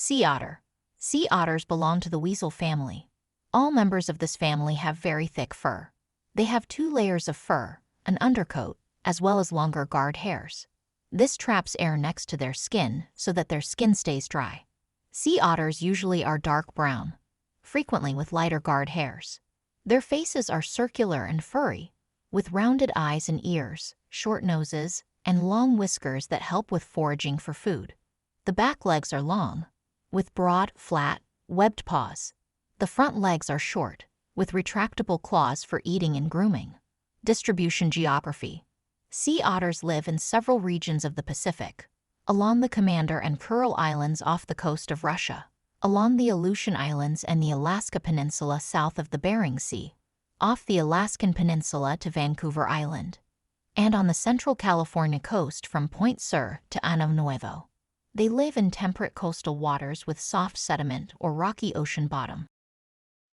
Sea otter. Sea otters belong to the weasel family. All members of this family have very thick fur. They have two layers of fur, an undercoat, as well as longer guard hairs. This traps air next to their skin so that their skin stays dry. Sea otters usually are dark brown, frequently with lighter guard hairs. Their faces are circular and furry, with rounded eyes and ears, short noses, and long whiskers that help with foraging for food. The back legs are long, with broad, flat, webbed paws. The front legs are short, with retractable claws for eating and grooming. Distribution geography. Sea otters live in several regions of the Pacific, along the Commander and Kuril Islands off the coast of Russia, along the Aleutian Islands and the Alaska Peninsula south of the Bering Sea, off the Alaskan Peninsula to Vancouver Island, and on the central California coast from Point Sur to Ano Nuevo. They live in temperate coastal waters with soft sediment or rocky ocean bottom.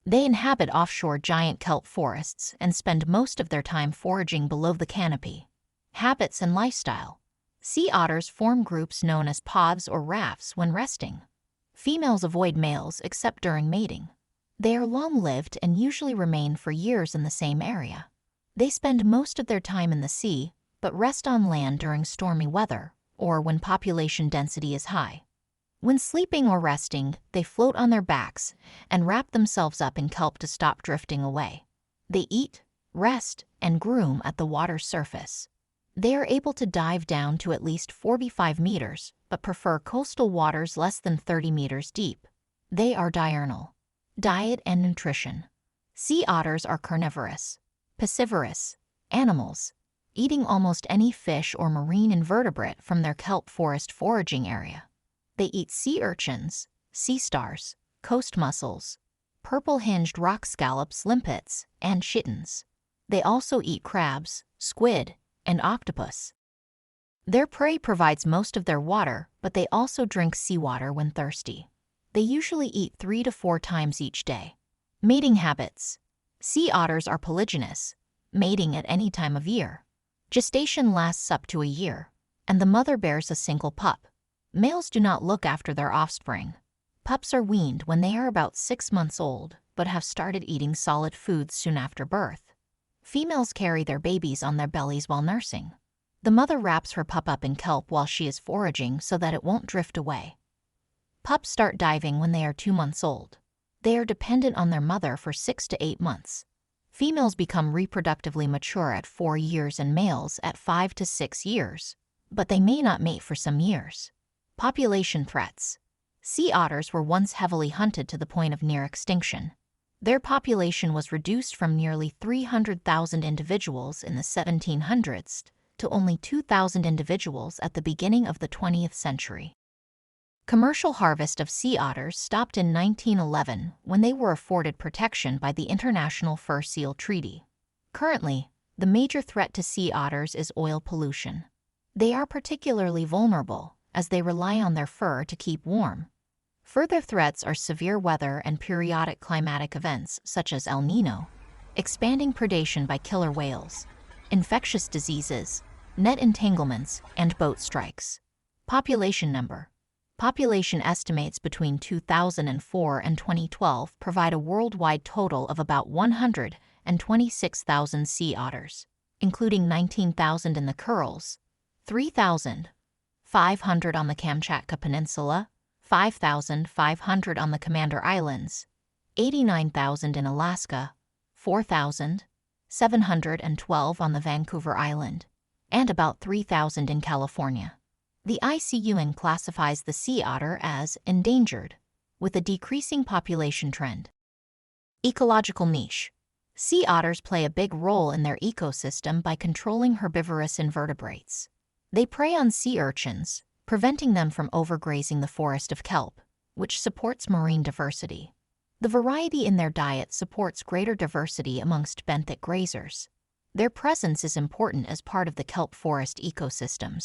They inhabit offshore giant kelp forests and spend most of their time foraging below the canopy. Habits and lifestyle. Sea otters form groups known as pods or rafts when resting. Females avoid males except during mating. They are long-lived and usually remain for years in the same area. They spend most of their time in the sea, but rest on land during stormy weather or when population density is high. When sleeping or resting, they float on their backs and wrap themselves up in kelp to stop drifting away. They eat, rest, and groom at the water's surface. They are able to dive down to at least 45 meters, but prefer coastal waters less than 30 meters deep. They are diurnal. Diet and nutrition. Sea otters are carnivorous, piscivorous animals, eating almost any fish or marine invertebrate from their kelp forest foraging area. They eat sea urchins, sea stars, coast mussels, purple-hinged rock scallops, limpets, and chittens. They also eat crabs, squid, and octopus. Their prey provides most of their water, but they also drink seawater when thirsty. They usually eat 3 to 4 times each day. Mating habits. Sea otters are polygynous, mating at any time of year. Gestation lasts up to a year, and the mother bears a single pup. Males do not look after their offspring. Pups are weaned when they are about 6 months old, but have started eating solid foods soon after birth. Females carry their babies on their bellies while nursing. The mother wraps her pup up in kelp while she is foraging so that it won't drift away. Pups start diving when they are 2 months old. They are dependent on their mother for 6 to 8 months. Females become reproductively mature at 4 years and males at 5 to 6 years, but they may not mate for some years. Population threats. Sea otters were once heavily hunted to the point of near extinction. Their population was reduced from nearly 300,000 individuals in the 1700s to only 2,000 individuals at the beginning of the 20th century. Commercial harvest of sea otters stopped in 1911 when they were afforded protection by the International Fur Seal Treaty. Currently, the major threat to sea otters is oil pollution. They are particularly vulnerable, as they rely on their fur to keep warm. Further threats are severe weather and periodic climatic events such as El Niño, expanding predation by killer whales, infectious diseases, net entanglements, and boat strikes. Population number. Population estimates between 2004 and 2012 provide a worldwide total of about 126,000 sea otters, including 19,000 in the Kurils, 3,500 on the Kamchatka Peninsula, 5,500 on the Commander Islands, 89,000 in Alaska, 4,712 on the Vancouver Island, and about 3,000 in California. The ICUN classifies the sea otter as endangered, with a decreasing population trend. Ecological niche. Sea otters play a big role in their ecosystem by controlling herbivorous invertebrates. They prey on sea urchins, preventing them from overgrazing the forest of kelp, which supports marine diversity. The variety in their diet supports greater diversity amongst benthic grazers. Their presence is important as part of the kelp forest ecosystems.